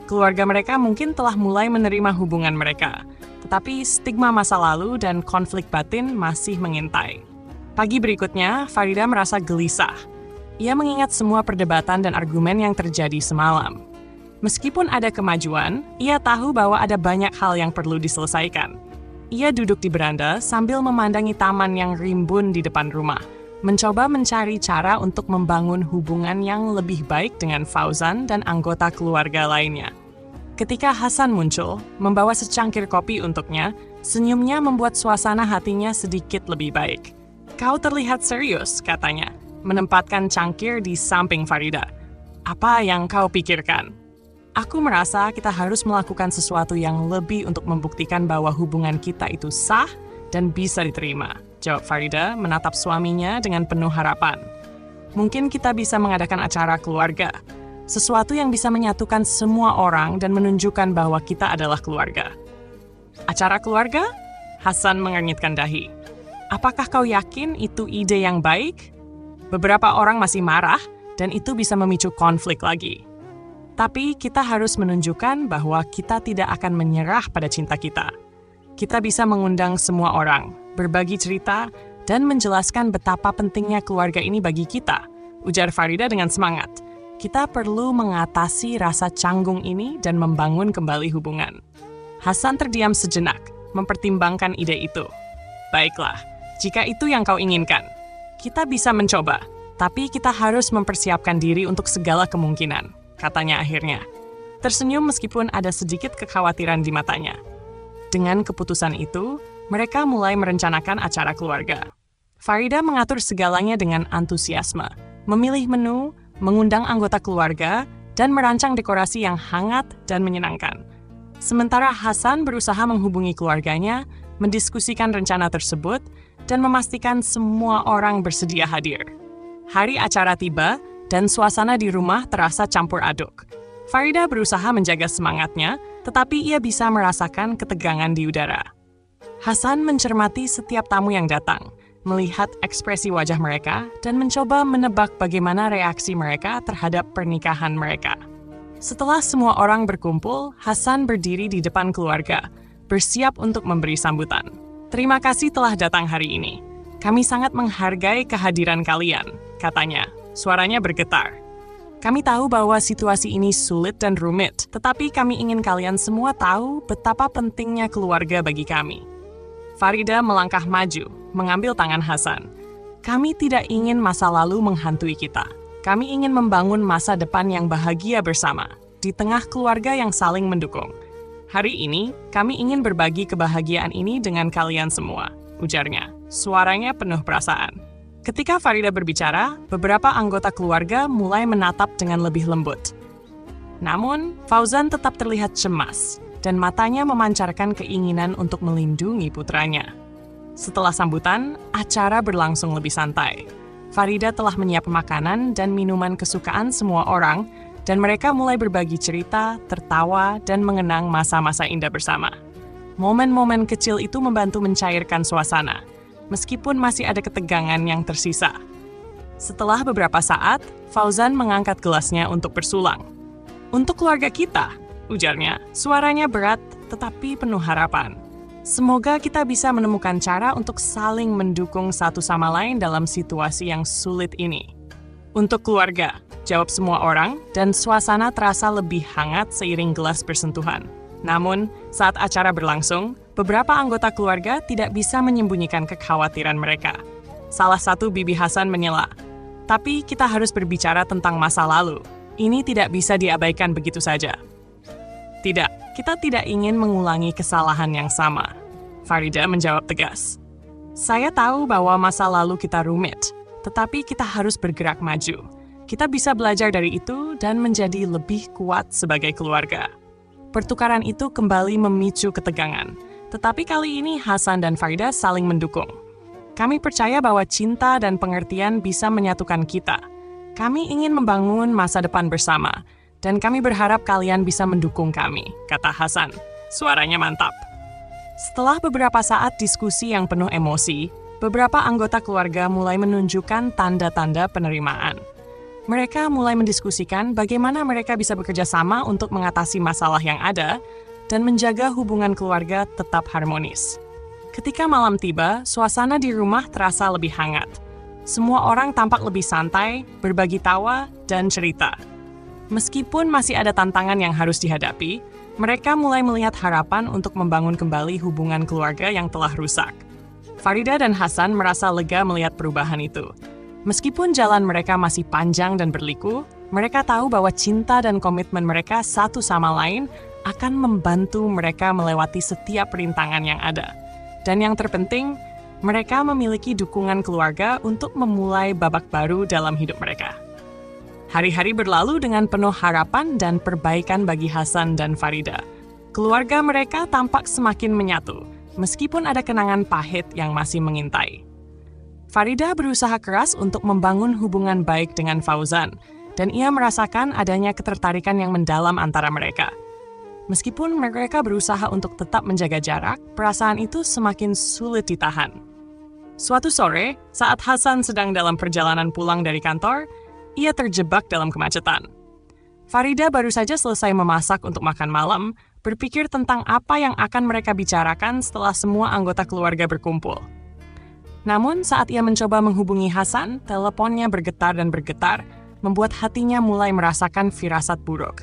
S1: Keluarga mereka mungkin telah mulai menerima hubungan mereka, tetapi stigma masa lalu dan konflik batin masih mengintai. Pagi berikutnya, Farida merasa gelisah. Ia mengingat semua perdebatan dan argumen yang terjadi semalam. Meskipun ada kemajuan, ia tahu bahwa ada banyak hal yang perlu diselesaikan. Ia duduk di beranda sambil memandangi taman yang rimbun di depan rumah, mencoba mencari cara untuk membangun hubungan yang lebih baik dengan Fauzan dan anggota keluarga lainnya. Ketika Hasan muncul, membawa secangkir kopi untuknya, senyumnya membuat suasana hatinya sedikit lebih baik. "Kau terlihat serius," katanya, menempatkan cangkir di samping Farida. "Apa yang kau pikirkan?" "Aku merasa kita harus melakukan sesuatu yang lebih untuk membuktikan bahwa hubungan kita itu sah dan bisa diterima," jawab Farida menatap suaminya dengan penuh harapan. "Mungkin kita bisa mengadakan acara keluarga, sesuatu yang bisa menyatukan semua orang dan menunjukkan bahwa kita adalah keluarga." "Acara keluarga?" Hasan mengernyitkan dahi. "Apakah kau yakin itu ide yang baik? Beberapa orang masih marah, dan itu bisa memicu konflik lagi. Tapi kita harus menunjukkan bahwa kita tidak akan menyerah pada cinta kita. Kita bisa mengundang semua orang, berbagi cerita, dan menjelaskan betapa pentingnya keluarga ini bagi kita," ujar Farida dengan semangat. "Kita perlu mengatasi rasa canggung ini dan membangun kembali hubungan." Hasan terdiam sejenak, mempertimbangkan ide itu. "Baiklah, jika itu yang kau inginkan, kita bisa mencoba, tapi kita harus mempersiapkan diri untuk segala kemungkinan," katanya akhirnya. Tersenyum meskipun ada sedikit kekhawatiran di matanya. Dengan keputusan itu, mereka mulai merencanakan acara keluarga. Farida mengatur segalanya dengan antusiasme, memilih menu, mengundang anggota keluarga, dan merancang dekorasi yang hangat dan menyenangkan. Sementara Hasan berusaha menghubungi keluarganya, mendiskusikan rencana tersebut, dan memastikan semua orang bersedia hadir. Hari acara tiba, dan suasana di rumah terasa campur aduk. Farida berusaha menjaga semangatnya, tetapi ia bisa merasakan ketegangan di udara. Hasan mencermati setiap tamu yang datang, melihat ekspresi wajah mereka, dan mencoba menebak bagaimana reaksi mereka terhadap pernikahan mereka. Setelah semua orang berkumpul, Hasan berdiri di depan keluarga, bersiap untuk memberi sambutan. "Terima kasih telah datang hari ini. Kami sangat menghargai kehadiran kalian," katanya. Suaranya bergetar. "Kami tahu bahwa situasi ini sulit dan rumit, tetapi kami ingin kalian semua tahu betapa pentingnya keluarga bagi kami." Farida melangkah maju, mengambil tangan Hasan. "Kami tidak ingin masa lalu menghantui kita. Kami ingin membangun masa depan yang bahagia bersama, di tengah keluarga yang saling mendukung. Hari ini, kami ingin berbagi kebahagiaan ini dengan kalian semua," ujarnya. Suaranya penuh perasaan. Ketika Farida berbicara, beberapa anggota keluarga mulai menatap dengan lebih lembut. Namun, Fauzan tetap terlihat cemas, dan matanya memancarkan keinginan untuk melindungi putranya. Setelah sambutan, acara berlangsung lebih santai. Farida telah menyiapkan makanan dan minuman kesukaan semua orang, dan mereka mulai berbagi cerita, tertawa, dan mengenang masa-masa indah bersama. Momen-momen kecil itu membantu mencairkan suasana, meskipun masih ada ketegangan yang tersisa. Setelah beberapa saat, Fauzan mengangkat gelasnya untuk bersulang. "Untuk keluarga kita," ujarnya, suaranya berat tetapi penuh harapan. "Semoga kita bisa menemukan cara untuk saling mendukung satu sama lain dalam situasi yang sulit ini." "Untuk keluarga," jawab semua orang, dan suasana terasa lebih hangat seiring gelas bersentuhan. Namun, saat acara berlangsung, beberapa anggota keluarga tidak bisa menyembunyikan kekhawatiran mereka. Salah satu bibi Hasan menyela, "Tapi kita harus berbicara tentang masa lalu. Ini tidak bisa diabaikan begitu saja." "Tidak, kita tidak ingin mengulangi kesalahan yang sama," Farida menjawab tegas. "Saya tahu bahwa masa lalu kita rumit, tetapi kita harus bergerak maju. Kita bisa belajar dari itu dan menjadi lebih kuat sebagai keluarga." Pertukaran itu kembali memicu ketegangan, tetapi kali ini Hasan dan Farida saling mendukung. "Kami percaya bahwa cinta dan pengertian bisa menyatukan kita. Kami ingin membangun masa depan bersama, dan kami berharap kalian bisa mendukung kami," kata Hasan. Suaranya mantap. Setelah beberapa saat diskusi yang penuh emosi, beberapa anggota keluarga mulai menunjukkan tanda-tanda penerimaan. Mereka mulai mendiskusikan bagaimana mereka bisa bekerja sama untuk mengatasi masalah yang ada dan menjaga hubungan keluarga tetap harmonis. Ketika malam tiba, suasana di rumah terasa lebih hangat. Semua orang tampak lebih santai, berbagi tawa, dan cerita. Meskipun masih ada tantangan yang harus dihadapi, Mereka mulai melihat harapan untuk membangun kembali hubungan keluarga yang telah rusak. Farida dan Hasan merasa lega melihat perubahan itu. Meskipun jalan mereka masih panjang dan berliku, mereka tahu bahwa cinta dan komitmen mereka satu sama lain akan membantu mereka melewati setiap rintangan yang ada. Dan yang terpenting, mereka memiliki dukungan keluarga untuk memulai babak baru dalam hidup mereka. Hari-hari berlalu dengan penuh harapan dan perbaikan bagi Hasan dan Farida. Keluarga mereka tampak semakin menyatu, meskipun ada kenangan pahit yang masih mengintai. Farida berusaha keras untuk membangun hubungan baik dengan Fauzan, dan ia merasakan adanya ketertarikan yang mendalam antara mereka. Meskipun mereka berusaha untuk tetap menjaga jarak, perasaan itu semakin sulit ditahan. Suatu sore, saat Hasan sedang dalam perjalanan pulang dari kantor, ia terjebak dalam kemacetan. Farida baru saja selesai memasak untuk makan malam, berpikir tentang apa yang akan mereka bicarakan setelah semua anggota keluarga berkumpul. Namun, saat ia mencoba menghubungi Hasan, teleponnya bergetar dan bergetar, membuat hatinya mulai merasakan firasat buruk.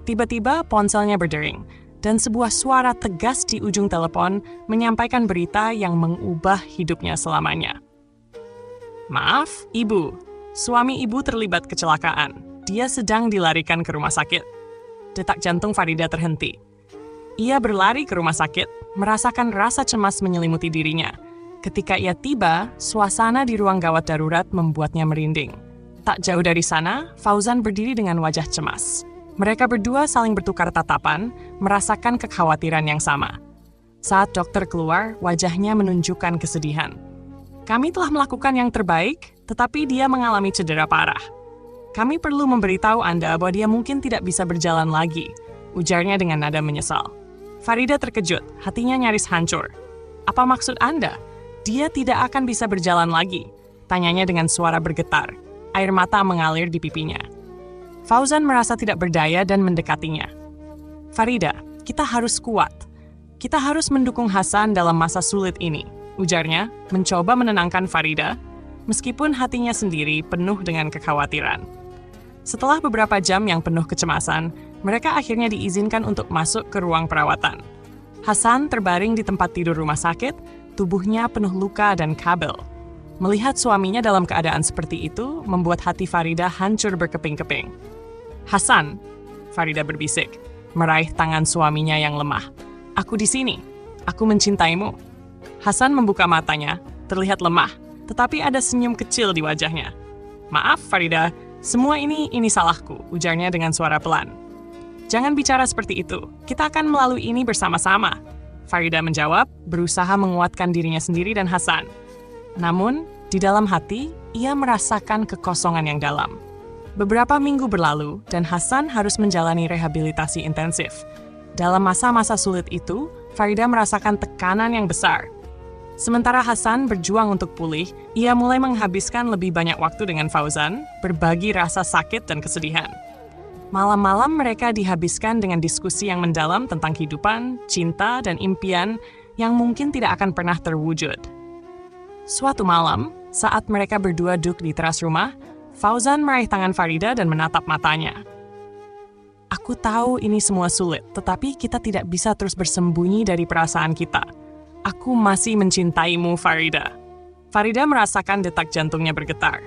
S1: Tiba-tiba ponselnya berdering, dan sebuah suara tegas di ujung telepon menyampaikan berita yang mengubah hidupnya selamanya. "Maaf, Ibu. Suami Ibu terlibat kecelakaan. Dia sedang dilarikan ke rumah sakit." Detak jantung Farida terhenti. Ia berlari ke rumah sakit, merasakan rasa cemas menyelimuti dirinya. Ketika ia tiba, suasana di ruang gawat darurat membuatnya merinding. Tak jauh dari sana, Fauzan berdiri dengan wajah cemas. Mereka berdua saling bertukar tatapan, merasakan kekhawatiran yang sama. Saat dokter keluar, wajahnya menunjukkan kesedihan. "Kami telah melakukan yang terbaik, tetapi dia mengalami cedera parah. Kami perlu memberitahu Anda bahwa dia mungkin tidak bisa berjalan lagi," ujarnya dengan nada menyesal. Farida terkejut, hatinya nyaris hancur. "Apa maksud Anda? Dia tidak akan bisa berjalan lagi," tanyanya dengan suara bergetar. Air mata mengalir di pipinya. Fauzan merasa tidak berdaya dan mendekatinya. "Farida, kita harus kuat. Kita harus mendukung Hasan dalam masa sulit ini," ujarnya, mencoba menenangkan Farida, meskipun hatinya sendiri penuh dengan kekhawatiran. Setelah beberapa jam yang penuh kecemasan, mereka akhirnya diizinkan untuk masuk ke ruang perawatan. Hasan terbaring di tempat tidur rumah sakit, tubuhnya penuh luka dan kabel. Melihat suaminya dalam keadaan seperti itu, membuat hati Farida hancur berkeping-keping. "Hasan," Farida berbisik, meraih tangan suaminya yang lemah. "Aku di sini. Aku mencintaimu." Hasan membuka matanya, terlihat lemah, tetapi ada senyum kecil di wajahnya. "Maaf, Farida, semua ini salahku," ujarnya dengan suara pelan. "Jangan bicara seperti itu. Kita akan melalui ini bersama-sama," Farida menjawab, berusaha menguatkan dirinya sendiri dan Hasan. Namun, di dalam hati, ia merasakan kekosongan yang dalam. Beberapa minggu berlalu, dan Hasan harus menjalani rehabilitasi intensif. Dalam masa-masa sulit itu, Farida merasakan tekanan yang besar. Sementara Hasan berjuang untuk pulih, ia mulai menghabiskan lebih banyak waktu dengan Fauzan, berbagi rasa sakit dan kesedihan. Malam-malam mereka dihabiskan dengan diskusi yang mendalam tentang kehidupan, cinta, dan impian yang mungkin tidak akan pernah terwujud. Suatu malam, saat mereka berdua duduk di teras rumah, Fauzan meraih tangan Farida dan menatap matanya. "Aku tahu ini semua sulit, tetapi kita tidak bisa terus bersembunyi dari perasaan kita. Aku masih mencintaimu, Farida." Farida merasakan detak jantungnya bergetar.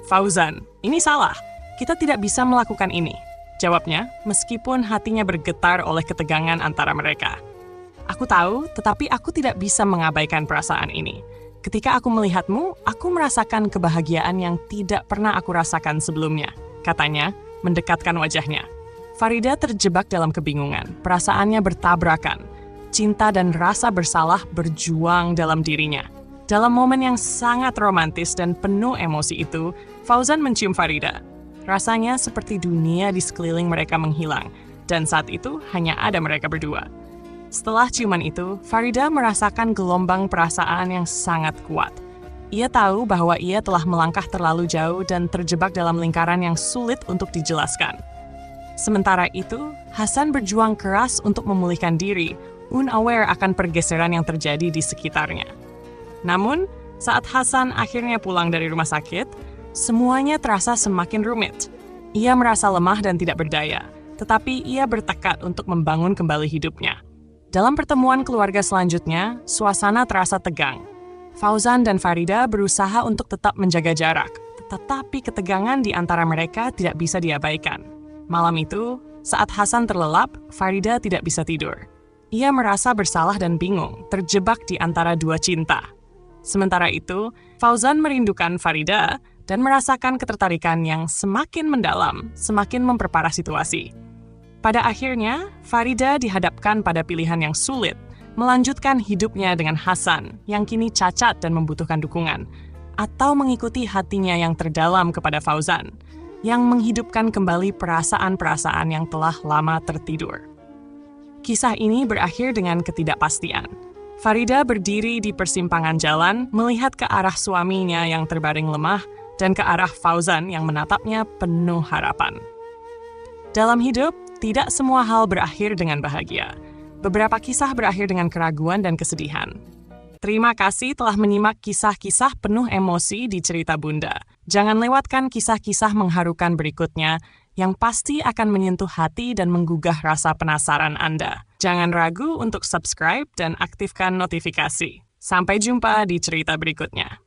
S1: "Fauzan, ini salah. Kita tidak bisa melakukan ini," jawabnya, meskipun hatinya bergetar oleh ketegangan antara mereka. "Aku tahu, tetapi aku tidak bisa mengabaikan perasaan ini. Ketika aku melihatmu, aku merasakan kebahagiaan yang tidak pernah aku rasakan sebelumnya," katanya, mendekatkan wajahnya. Farida terjebak dalam kebingungan, perasaannya bertabrakan. Cinta dan rasa bersalah berjuang dalam dirinya. Dalam momen yang sangat romantis dan penuh emosi itu, Fauzan mencium Farida. Rasanya seperti dunia di sekeliling mereka menghilang, dan saat itu hanya ada mereka berdua. Setelah ciuman itu, Farida merasakan gelombang perasaan yang sangat kuat. Ia tahu bahwa ia telah melangkah terlalu jauh dan terjebak dalam lingkaran yang sulit untuk dijelaskan. Sementara itu, Hasan berjuang keras untuk memulihkan diri, unaware akan pergeseran yang terjadi di sekitarnya. Namun, saat Hasan akhirnya pulang dari rumah sakit, semuanya terasa semakin rumit. Ia merasa lemah dan tidak berdaya, tetapi ia bertekad untuk membangun kembali hidupnya. Dalam pertemuan keluarga selanjutnya, suasana terasa tegang. Fauzan dan Farida berusaha untuk tetap menjaga jarak, tetapi ketegangan di antara mereka tidak bisa diabaikan. Malam itu, saat Hasan terlelap, Farida tidak bisa tidur. Ia merasa bersalah dan bingung, terjebak di antara dua cinta. Sementara itu, Fauzan merindukan Farida dan merasakan ketertarikan yang semakin mendalam, semakin memperparah situasi. Pada akhirnya, Farida dihadapkan pada pilihan yang sulit, melanjutkan hidupnya dengan Hasan yang kini cacat dan membutuhkan dukungan, atau mengikuti hatinya yang terdalam kepada Fauzan, yang menghidupkan kembali perasaan-perasaan yang telah lama tertidur. Kisah ini berakhir dengan ketidakpastian. Farida berdiri di persimpangan jalan, melihat ke arah suaminya yang terbaring lemah, dan ke arah Fauzan yang menatapnya penuh harapan. Dalam hidup, tidak semua hal berakhir dengan bahagia. Beberapa kisah berakhir dengan keraguan dan kesedihan. Terima kasih telah menyimak kisah-kisah penuh emosi di Cerita Bunda. Jangan lewatkan kisah-kisah mengharukan berikutnya yang pasti akan menyentuh hati dan menggugah rasa penasaran Anda. Jangan ragu untuk subscribe dan aktifkan notifikasi. Sampai jumpa di cerita berikutnya.